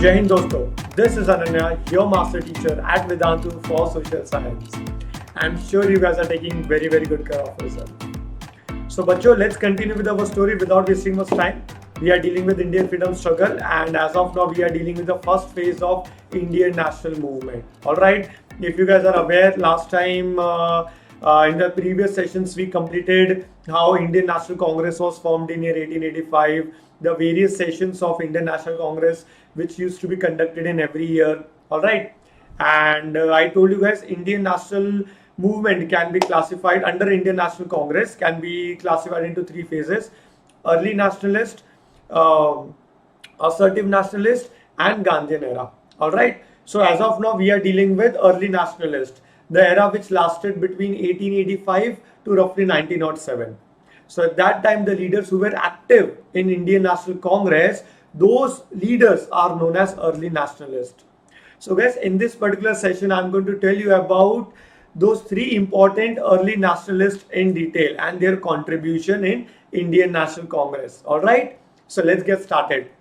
Jai Hind दोस्तों, this is Ananya, your master teacher at Vedantu for Social Science. I'm sure you guys are taking very good care of yourself. So बच्चों, let's continue with our story without wasting much time. We are dealing with Indian freedom struggle, and as of now, we are dealing with the first phase of Indian national movement. All right. If you guys are aware, last time in the previous sessions we completed how Indian National Congress was formed in year 1885, the various sessions of Indian National Congress which used to be conducted in every year. All right. And I told you guys Indian national movement can be classified under Indian National Congress, can be classified into three phases: early nationalist, uh, assertive nationalist, and Gandhian era. All right. So as of now, we are dealing with early nationalist, the era which lasted between 1885 to roughly 1907. So at that time, the leaders who were active in Indian National Congress, those leaders are known as early nationalists. So guys, in this particular session, I'm going to tell you about those three important early nationalists in detail and their contribution in Indian National Congress. All right. So let's get started.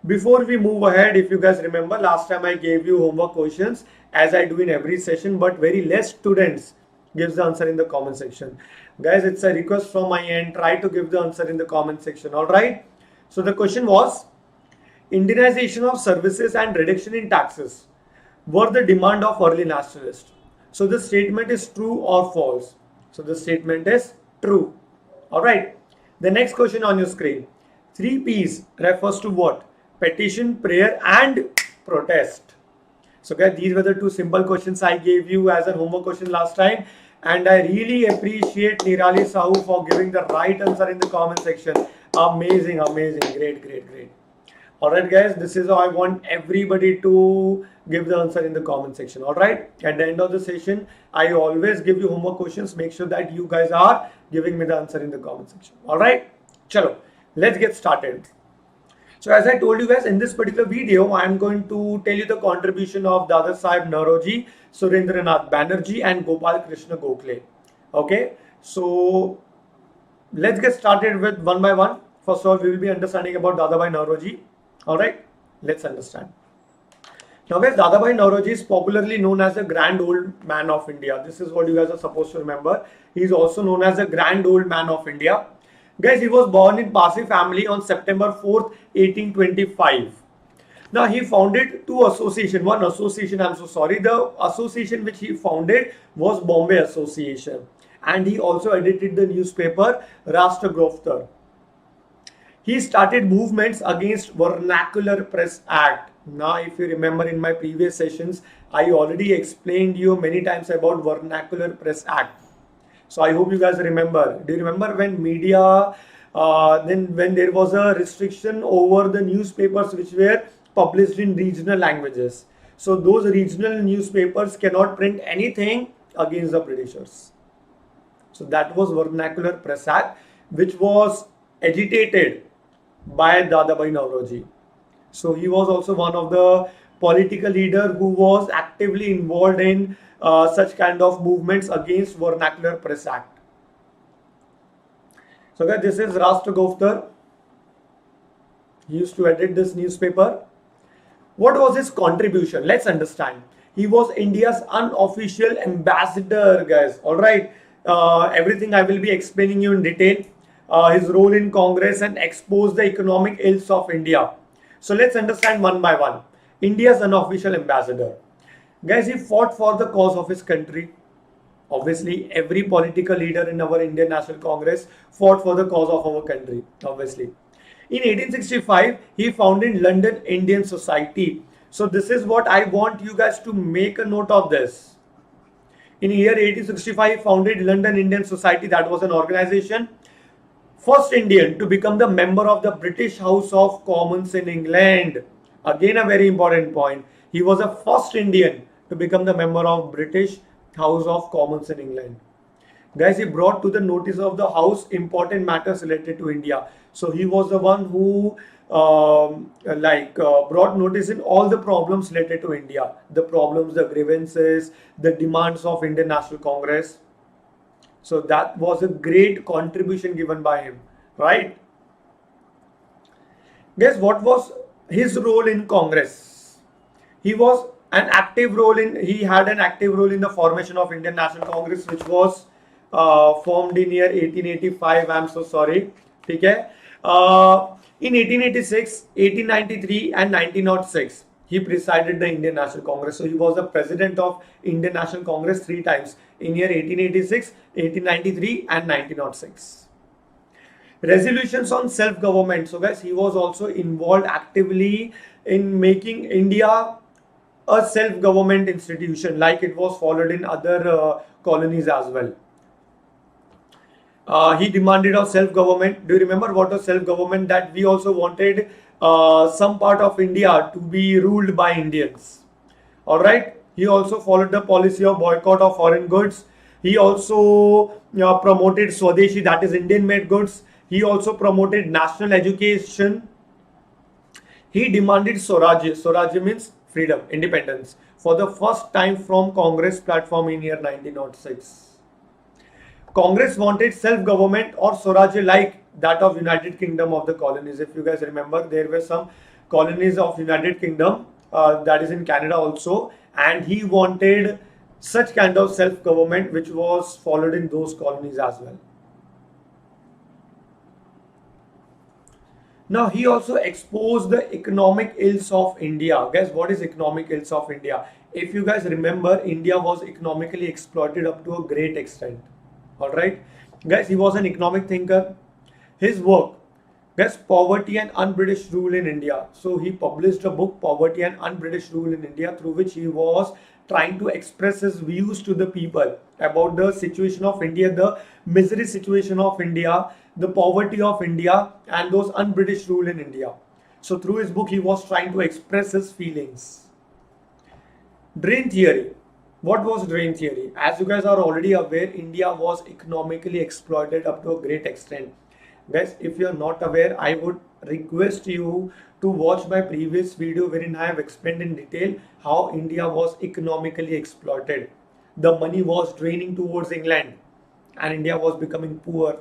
Before we move ahead, if you guys remember, last time I gave you homework questions as I do in every session, but very less students gives the answer in the comment section. Guys, it's a request from my end. Try to give the answer in the comment section. All right. So the question was, Indianization of services and reduction in taxes were the demand of early nationalists. So the statement is true or false? So the statement is true. All right. The next question on your screen. 3 P's refers to what? Petition, prayer, and protest. So guys, these were the two simple questions I gave you as a homework question last time. And I really appreciate Nirali Sahu for giving the right answer in the comment section. Amazing. Great. Alright guys, this is how I want everybody to give the answer in the comment section. Alright, at the end of the session, I always give you homework questions. Make sure that you guys are giving me the answer in the comment section. Alright, chalo, let's get started. So as I told you guys, in this particular video, I am going to tell you the contribution of Dada Saheb Nauroji, Surendranath Banerjee, and Gopal Krishna Gokhale. Okay, so let's get started with one by one. First of all, we will be understanding about Dadabhai Nauroji. All right, let's understand. Now, guys, Dadabhai Nauroji is popularly known as the Grand Old Man of India. This is what you guys are supposed to remember. He is also known as the Grand Old Man of India. Guys, he was born in Parsi family on September 4th, 1825. Now, he founded two associations. One association, I'm so sorry. The association which he founded was Bombay Association. And he also edited the newspaper Rashtragoptar. He started movements against Vernacular Press Act. Now, if you remember in my previous sessions, I already explained you many times about Vernacular Press Act. So I hope you guys remember. Do you remember when media, when there was a restriction over the newspapers which were published in regional languages? So those regional newspapers cannot print anything against the Britishers. So that was Vernacular Press Act, which was agitated by Dadabhai Nauroji. So he was also one of the political leader who was actively involved in such kind of movements against Vernacular Press Act. So guys, this is Rashtragoptar. He used to edit this newspaper. What was his contribution? Let's understand. He was India's unofficial ambassador, guys. All right. Everything I will be explaining you in detail. His role in Congress and expose the economic ills of India. So let's understand one by one. India's unofficial ambassador. Guys, he fought for the cause of his country. Obviously, every political leader in our Indian National Congress fought for the cause of our country. Obviously. In 1865, he founded London Indian Society. So this is what I want you guys to make a note of this. In year 1865, he founded London Indian Society. That was an organization. First Indian to become the member of the British House of Commons in England. Again, a very important point. He was the first Indian to become the member of British House of Commons in England. Guys, he brought to the notice of the House important matters related to India. So he was the one who brought notice in all the problems related to India. The problems, the grievances, the demands of Indian National Congress. So that was a great contribution given by him, right? Guess what was his role in Congress? he was an active role in he had an active role in the formation of Indian National Congress, which was formed in year 1885. I'm so sorry. Okay. In 1886, 1893 and 1906, he presided the Indian National Congress. So he was the president of Indian National Congress 3 times in year 1886, 1893 and 1906. Resolutions on self-government. So guys, he was also involved actively in making India a self-government institution like it was followed in other colonies as well. He demanded of self-government. Do you remember what was self-government? That we also wanted some part of India to be ruled by Indians. All right. He also followed the policy of boycott of foreign goods. He also promoted Swadeshi, that is Indian-made goods. He also promoted national education. He demanded Swaraj. Swaraj means freedom, independence, for the first time from Congress platform in year 1906. Congress wanted self-government or Swaraj like that of United Kingdom of the colonies. If you guys remember, there were some colonies of United Kingdom that is in Canada also, and he wanted such kind of self-government which was followed in those colonies as well. Now he also exposed the economic ills of India. Guys, what is economic ills of India? If you guys remember, India was economically exploited up to a great extent. All right, guys, he was an economic thinker. His work, guys, Poverty and Un-British Rule in India. So he published a book, Poverty and Un-British Rule in India, through which he was trying to express his views to the people about the situation of India, the misery situation of India, the poverty of India, and those un-British rule in India. So through his book, he was trying to express his feelings. Drain theory. What was drain theory? As you guys are already aware, India was economically exploited up to a great extent. Guys, if you are not aware, I would request you to watch my previous video wherein I have explained in detail how India was economically exploited. The money was draining towards England and India was becoming poor.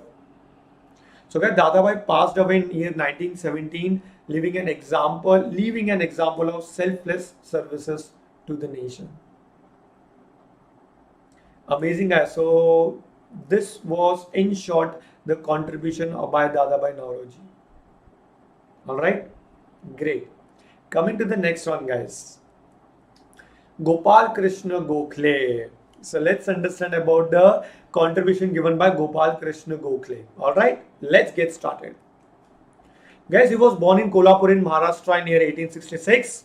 So guys, Dadabhai passed away in year 1917, leaving an example of selfless services to the nation. Amazing guys. So this was in short the contribution by Dadabhai Naoroji. Alright, great. Coming to the next one, guys. Gopal Krishna Gokhale. So let's understand about the contribution given by Gopal Krishna Gokhale. Alright, let's get started. Guys, he was born in Kolhapur in Maharashtra in year 1866.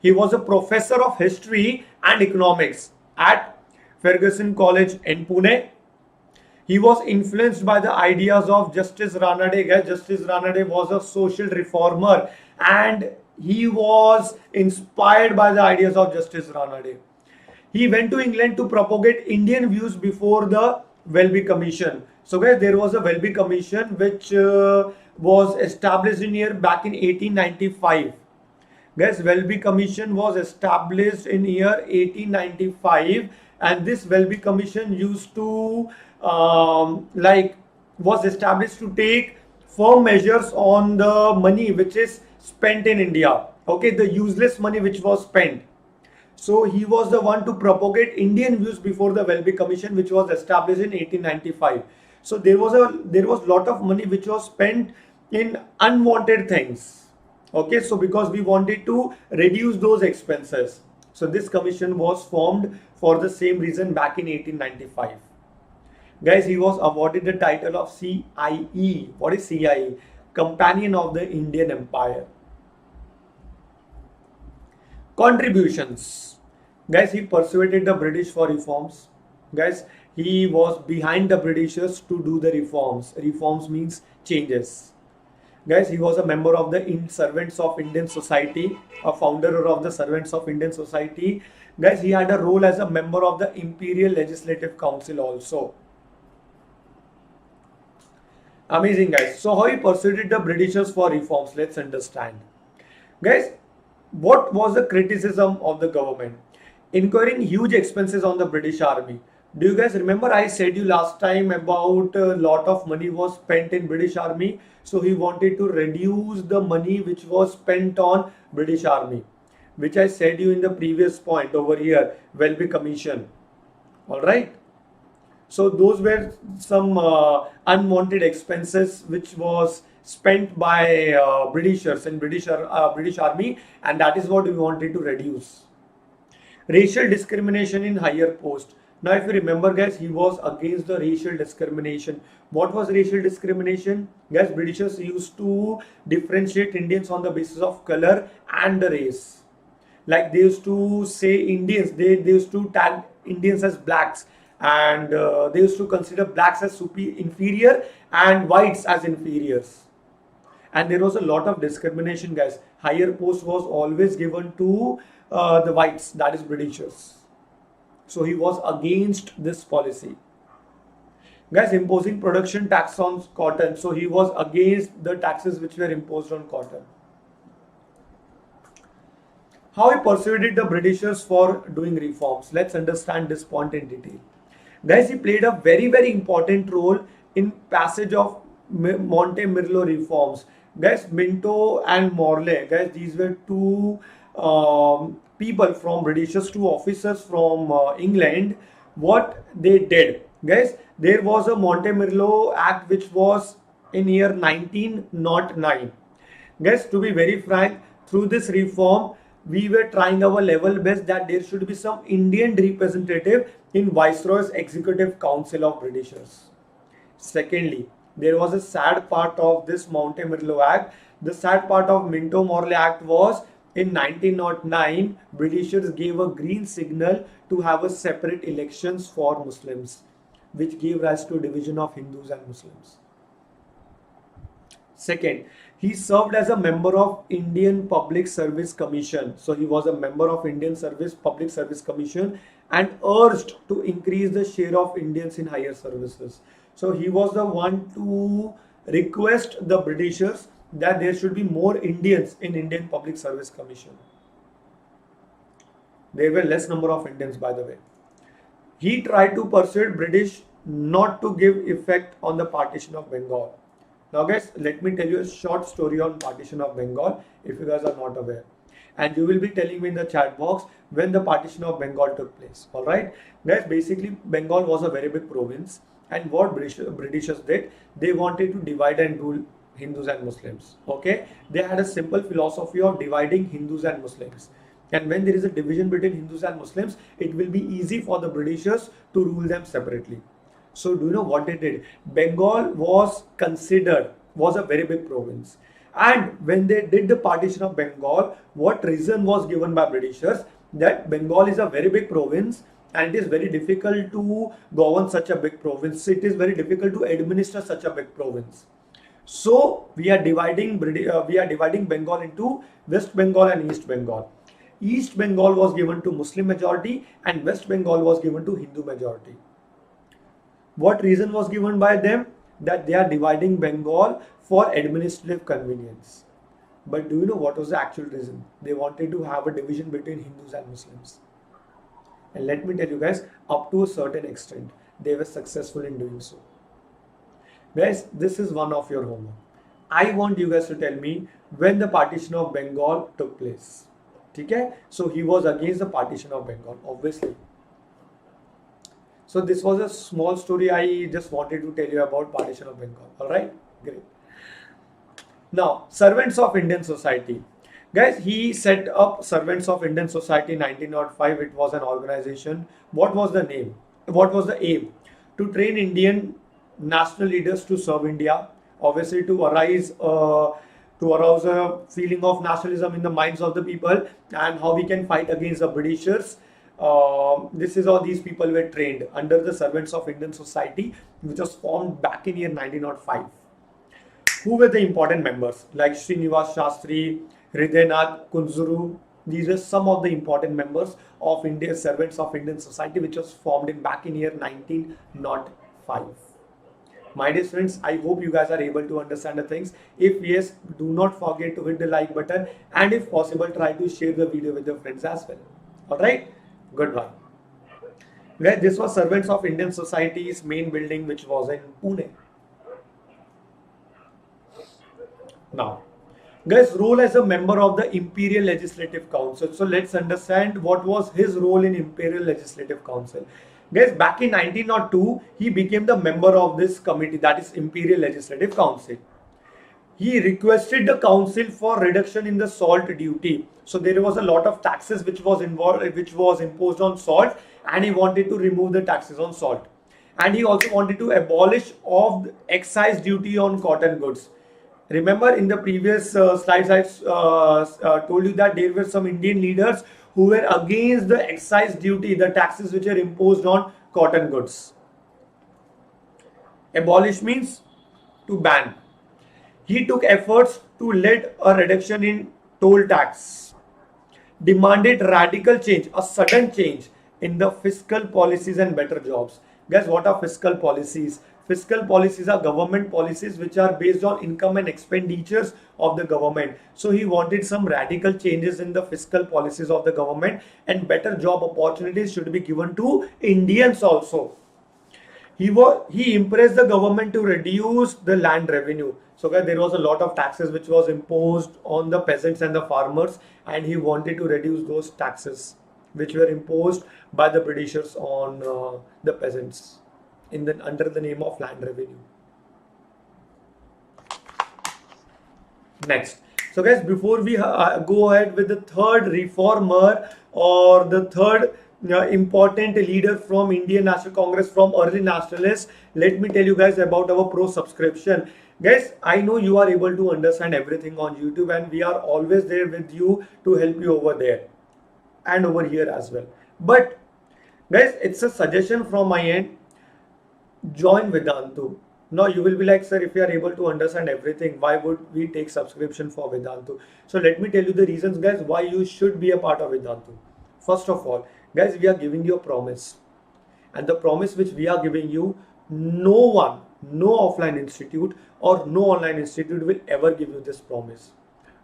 He was a professor of history and economics at Ferguson College in Pune. He was influenced by the ideas of Justice Ranade. Guys, Justice Ranade was a social reformer and he was inspired by the ideas of Justice Ranade. He went to England to propagate Indian views before the Welby Commission. So guys, there was a Welby Commission which was established back in 1895. Guys, Welby Commission was established in year 1895, and this Welby Commission used to was established to take firm measures on the money which is spent in India. Okay, the useless money which was spent. So he was the one to propagate Indian views before the Welby Commission, which was established in 1895. So there was lot of money which was spent in unwanted things. Okay, so because we wanted to reduce those expenses, so this commission was formed for the same reason back in 1895. Guys, he was awarded the title of CIE. What is CIE? Companion of the Indian Empire. Contributions. Guys, he persuaded the British for reforms. Guys, he was behind the Britishers to do the reforms. Reforms means changes. Guys, he was a member of the Servants of Indian Society, a founder of the Servants of Indian Society. Guys, he had a role as a member of the Imperial Legislative Council also. Amazing guys. So how he persuaded the Britishers for reforms? Let's understand. Guys, what was the criticism of the government? Incurring huge expenses on the British Army. Do you guys remember I said you last time about a lot of money was spent in British Army? So he wanted to reduce the money which was spent on British Army. which I said you in the previous point over here, Welby Commission. All right. So those were some unwanted expenses which was spent by Britishers in British Army, and that is what we wanted to reduce. Racial discrimination in higher post. Now, if you remember, guys, he was against the racial discrimination. What was racial discrimination? Guys, Britishers used to differentiate Indians on the basis of color and the race. Like they used to say Indians, they used to tag Indians as blacks, and they used to consider blacks as inferior and whites as inferiors. And there was a lot of discrimination, guys. Higher post was always given to the whites, that is Britishers. So he was against this policy. Guys, imposing production tax on cotton. So he was against the taxes which were imposed on cotton. How he persuaded the Britishers for doing reforms. Let's understand this point in detail. Guys, he played a very, very important role in passage of Monte-Merlo reforms. Guys, Minto and Morley, guys, these were two people from Britishers, two officers from England. What they did, guys, there was a Monte-Merlo Act which was in year 1909. Guys, to be very frank, through this reform, we were trying our level best that there should be some Indian representative in Viceroy's Executive Council of Britishers. Secondly, there was a sad part of this Monte-Merlo Act. The sad part of Minto-Morley Act was in 1909, Britishers gave a green signal to have a separate elections for Muslims, which gave rise to division of Hindus and Muslims. Second, he served as a member of Indian Public Service Commission. So he was a member of Indian Public Service Commission and urged to increase the share of Indians in higher services. So he was the one to request the Britishers that there should be more Indians in Indian Public Service Commission. There were less number of Indians, by the way. He tried to persuade British not to give effect on the partition of Bengal. Now guys, let me tell you a short story on partition of Bengal if you guys are not aware. And you will be telling me in the chat box when the partition of Bengal took place. Alright. Guys, basically Bengal was a very big province, and what Britishers did, they wanted to divide and rule Hindus and Muslims. Okay. They had a simple philosophy of dividing Hindus and Muslims. And when there is a division between Hindus and Muslims, it will be easy for the Britishers to rule them separately. So do you know what they did? Bengal was a very big province. And when they did the partition of Bengal, what reason was given by Britishers? That Bengal is a very big province and it is very difficult to govern such a big province. It is very difficult to administer such a big province. So we are dividing Bengal into West Bengal and East Bengal. East Bengal was given to Muslim majority and West Bengal was given to Hindu majority. What reason was given by them? That they are dividing Bengal for administrative convenience. But do you know what was the actual reason? They wanted to have a division between Hindus and Muslims. And let me tell you guys, up to a certain extent, they were successful in doing so. Guys, this is one of your homework. I want you guys to tell me when the partition of Bengal took place. Okay? So he was against the partition of Bengal, obviously. So this was a small story I just wanted to tell you about partition of Bengal. Alright? Great. Now, Servants of Indian Society. Guys, he set up Servants of Indian Society in 1905. It was an organization. What was the name? What was the aim? To train Indian national leaders to serve India. Obviously to arouse a feeling of nationalism in the minds of the people and how we can fight against the Britishers. This is how these people were trained under the Servants of Indian Society, which was formed back in year 1905. Who were the important members? Like Srinivas Shastri, Hridaynath Kunzuru. These are some of the important members of India's Servants of Indian Society, which was formed back in year 1905. My dear friends, I hope you guys are able to understand the things. If yes, do not forget to hit the like button, and if possible, try to share the video with your friends as well. Alright? Goodbye. Guys, this was Servants of Indian Society's main building, which was in Pune. Now, Guys, role as a member of the Imperial Legislative Council. So let's understand what was his role in Imperial Legislative Council. Guys, back in 1902, he became the member of this committee, that is Imperial Legislative Council. He requested the council for reduction in the salt duty. So there was a lot of taxes which was imposed on salt, and he wanted to remove the taxes on salt. And he also wanted to abolish of the excise duty on cotton goods. Remember in the previous slides I told you that there were some Indian leaders who were against the excise duty, the taxes which are imposed on cotton goods. Abolish means to ban. He took efforts to lead a reduction in toll tax, demanded radical change, a sudden change in the fiscal policies and better jobs. Guys, what are fiscal policies? Fiscal policies are government policies which are based on income and expenditures of the government. So he wanted some radical changes in the fiscal policies of the government, and better job opportunities should be given to Indians also. He impressed the government to reduce the land revenue. So guys, there was a lot of taxes which was imposed on the peasants and the farmers, and he wanted to reduce those taxes which were imposed by the Britishers on the peasants under the name of land revenue. Next. So guys, before we go ahead with the third reformer or the third important leader from Indian National Congress, from early nationalists, let me tell you guys about our pro subscription. Guys, I know you are able to understand everything on YouTube, and we are always there with you to help you over there and over here as well. But guys, it's a suggestion from my end. Join Vedantu. Now you will be like, sir, if you are able to understand everything, why would we take subscription for Vedantu? So let me tell you the reasons, guys, why you should be a part of Vedantu. First of all, guys, we are giving you a promise, and the promise which we are giving you, no offline institute or no online institute will ever give you this promise.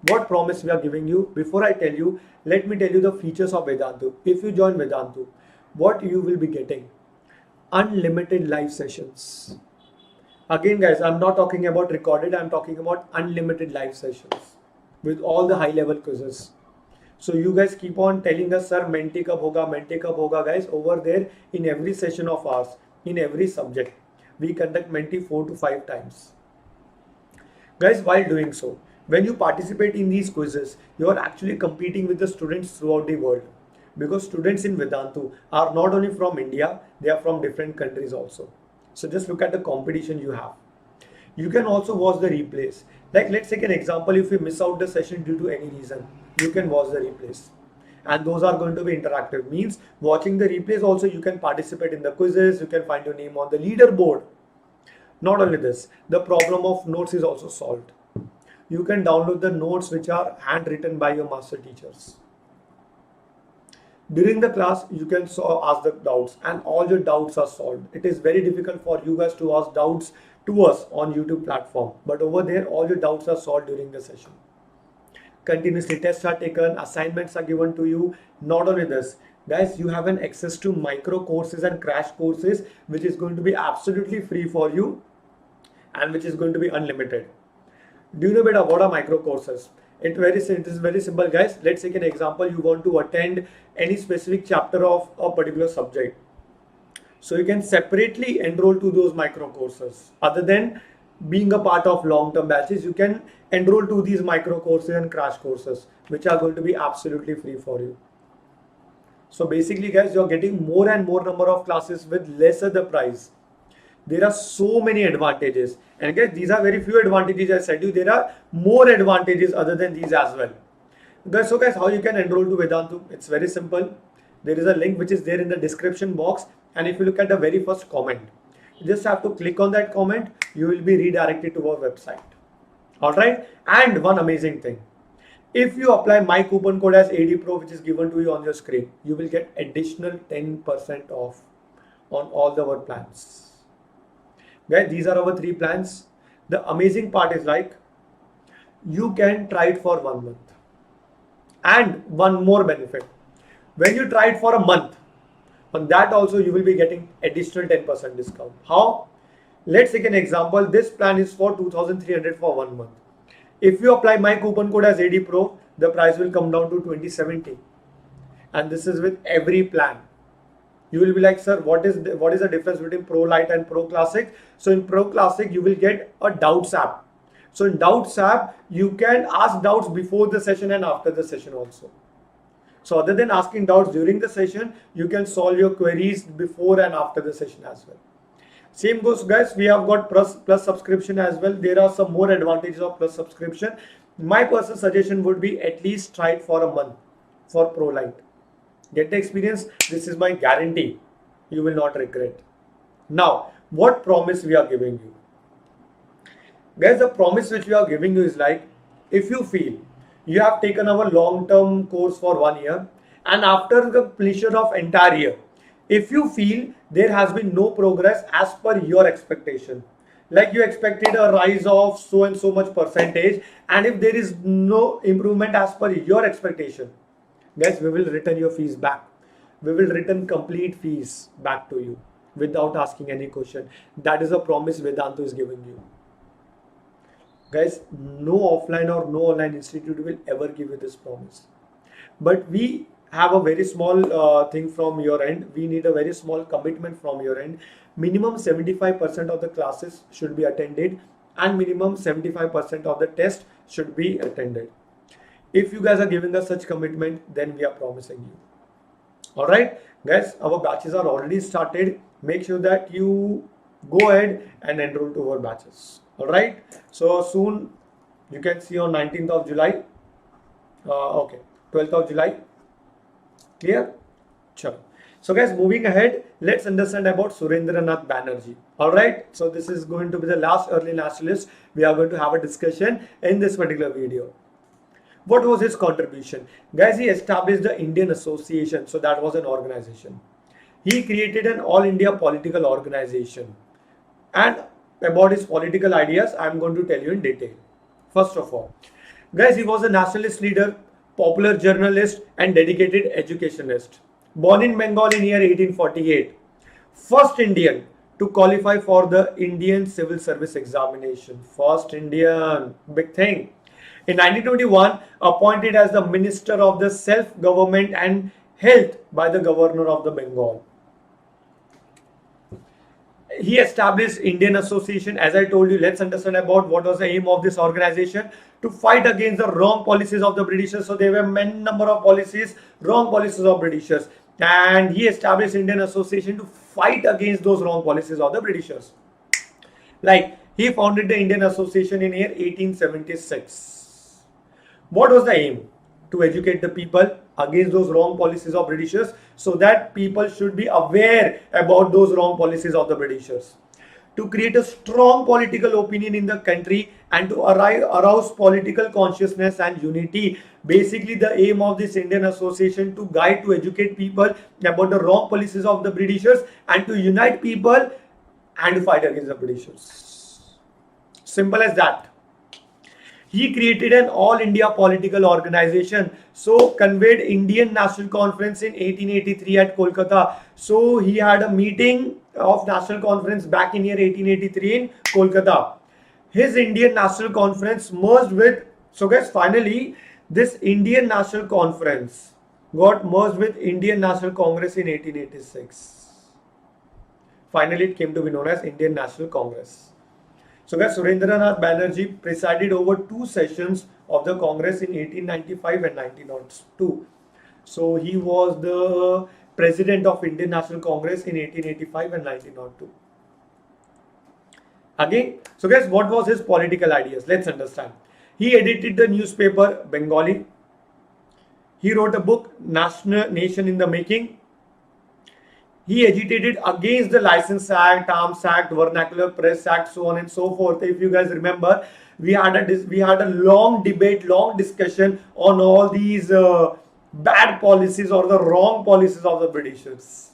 What promise we are giving you? Before I tell you, let me tell you the features of Vedantu. If you join Vedantu, what you will be getting? Unlimited live sessions. Again, guys, I'm not talking about recorded, I'm talking about unlimited live sessions with all the high level quizzes. So you guys keep on telling us, sir, Menti kab hoga, guys. Over there, in every session of ours, in every subject, we conduct Menti 4 to 5 times. Guys, while doing so, when you participate in these quizzes, you are actually competing with the students throughout the world. Because students in Vedantu are not only from India, they are from different countries also. So just look at the competition you have. You can also watch the replays. Like, let's take an example. If you miss out the session due to any reason, you can watch the replays. And those are going to be interactive. Means watching the replays also, you can participate in the quizzes. You can find your name on the leaderboard. Not only this, the problem of notes is also solved. You can download the notes which are handwritten by your master teachers. During the class, you can ask the doubts, and all your doubts are solved. It is very difficult for you guys to ask doubts to us on YouTube platform, but over there, all your doubts are solved during the session. Continuously tests are taken, assignments are given to you. Not only this, guys, you have an access to micro courses and crash courses, which is going to be absolutely free for you and which is going to be unlimited. Do you know better what are micro courses? It is very simple, guys. Let's take an example. You want to attend any specific chapter of a particular subject. So you can separately enroll to those micro courses. Other than being a part of long-term batches, you can enroll to these micro courses and crash courses, which are going to be absolutely free for you. So basically, guys, you're getting more and more number of classes with lesser the price. There are so many advantages, and guys, these are very few advantages. I said you, there are more advantages other than these as well. So guys, how you can enroll to Vedantu? It's very simple. There is a link which is there in the description box, and if you look at the very first comment, you just have to click on that comment. You will be redirected to our website. All right. And one amazing thing, if you apply my coupon code as ADPro, which is given to you on your screen, you will get additional 10% off on all our plans. Guys, these are our 3 plans. The amazing part is, like, you can try it for 1 month. And one more benefit, when you try it for a month, on that also you will be getting additional 10% discount. How? Let's take an example. This plan is for 2,300 for 1 month. If you apply my coupon code as AD Pro, the price will come down to 2070, and this is with every plan. You will be like, sir, what is the difference between Pro Lite and Pro Classic? So in Pro Classic, you will get a doubts app. So in doubts app, you can ask doubts before the session and after the session also. So other than asking doubts during the session, you can solve your queries before and after the session as well. Same goes, guys, we have got plus subscription as well. There are some more advantages of plus subscription. My personal suggestion would be at least try it for a month for Pro Lite. Get the experience. This is my guarantee. You will not regret. Now, what promise we are giving you? Guys, the promise which we are giving you is like, if you feel you have taken our long-term course for 1 year, and after the completion of entire year, if you feel there has been no progress as per your expectation, like you expected a rise of so and so much percentage, and if there is no improvement as per your expectation, guys, we will return your fees back. We will return complete fees back to you without asking any question. That is a promise Vedantu is giving you. Guys, no offline or no online institute will ever give you this promise. But we have a very small thing from your end. We need a very small commitment from your end. Minimum 75% of the classes should be attended, and minimum 75% of the test should be attended. If you guys are giving us such commitment, then we are promising you. Alright, guys, our batches are already started. Make sure that you go ahead and enroll to our batches. Alright, so soon you can see on 19th of July. 12th of July. Clear? Sure. So guys, moving ahead, let's understand about Surendranath Banerjee. Alright, so this is going to be the last early nationalist. We are going to have a discussion in this particular video. What was his contribution? Guys, he established the Indian Association. So that was an organization. He created an all India political organization. And about his political ideas, I am going to tell you in detail. First of all, guys, he was a nationalist leader, popular journalist, and dedicated educationist. Born in Bengal in year 1848. First Indian to qualify for the Indian Civil Service examination. First Indian, big thing. In 1921, appointed as the Minister of the Self-Government and Health by the Governor of the Bengal. He established Indian Association. As I told you, let's understand about what was the aim of this organization: to fight against the wrong policies of the Britishers. So there were many number of policies, wrong policies of Britishers, and he established Indian Association to fight against those wrong policies of the Britishers. Like, he founded the Indian Association in year 1876. What was the aim? To educate the people against those wrong policies of Britishers, so that people should be aware about those wrong policies of the Britishers. To create a strong political opinion in the country and to arouse political consciousness and unity. Basically, the aim of this Indian Association to guide, to educate people about the wrong policies of the Britishers and to unite people and to fight against the Britishers. Simple as that. He created an all India political organization. So convened Indian National Conference in 1883 at Kolkata. So he had a meeting of National Conference back in year 1883 in Kolkata. His Indian National Conference merged with, so guys, finally this Indian National Conference got merged with Indian National Congress in 1886. Finally it came to be known as Indian National Congress. So guys, Surendranath Banerjee presided over 2 sessions of the Congress in 1895 and 1902. So he was the president of Indian National Congress in 1885 and 1902. Again, so guys, what was his political ideas? Let's understand. He edited the newspaper Bengali. He wrote a book, Nation in the Making. He agitated against the License Act, Arms Act, Vernacular Press Act, so on and so forth. If you guys remember, we had a long debate, long discussion on all these bad policies or the wrong policies of the Britishers.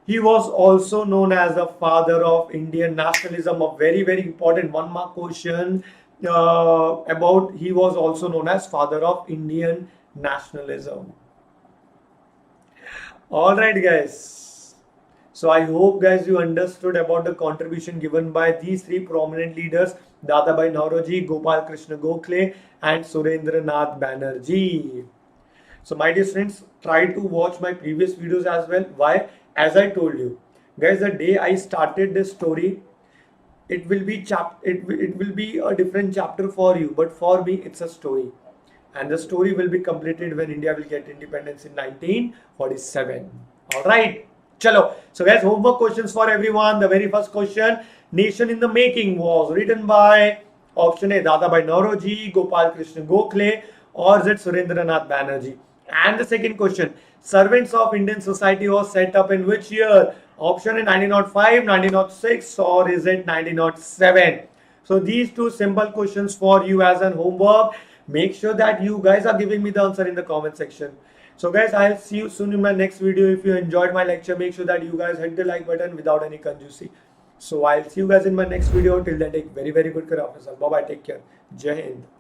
He was also known as the father of Indian nationalism. A very, very important one mark question about he was also known as father of Indian nationalism. All right, guys. So I hope guys you understood about the contribution given by these three prominent leaders, Dadabhai Naoroji, Gopal Krishna Gokhale and Surendranath Banerjee. So my dear friends, try to watch my previous videos as well. Why? As I told you guys, the day I started this story, it will be it will be a different chapter for you, but for me it's a story, and the story will be completed when India will get independence in 1947. All right, chalo. So guys, homework questions for everyone. The very first question: Nation in the Making was written by option A Dadabhai Naoroji, Gopal Krishna Gokhale, or is it Surendranath Banerjee? And the second question: Servants of Indian Society was set up in which year? Option A 1905, 1906, or is it 1907? So these two simple questions for you as an homework. Make sure that you guys are giving me the answer in the comment section. So guys, I'll see you soon in my next video. If you enjoyed my lecture, make sure that you guys hit the like button without any conjuicy. So I'll see you guys in my next video. Till then, take very good care of yourself. Bye bye. Take care. Jai Hind.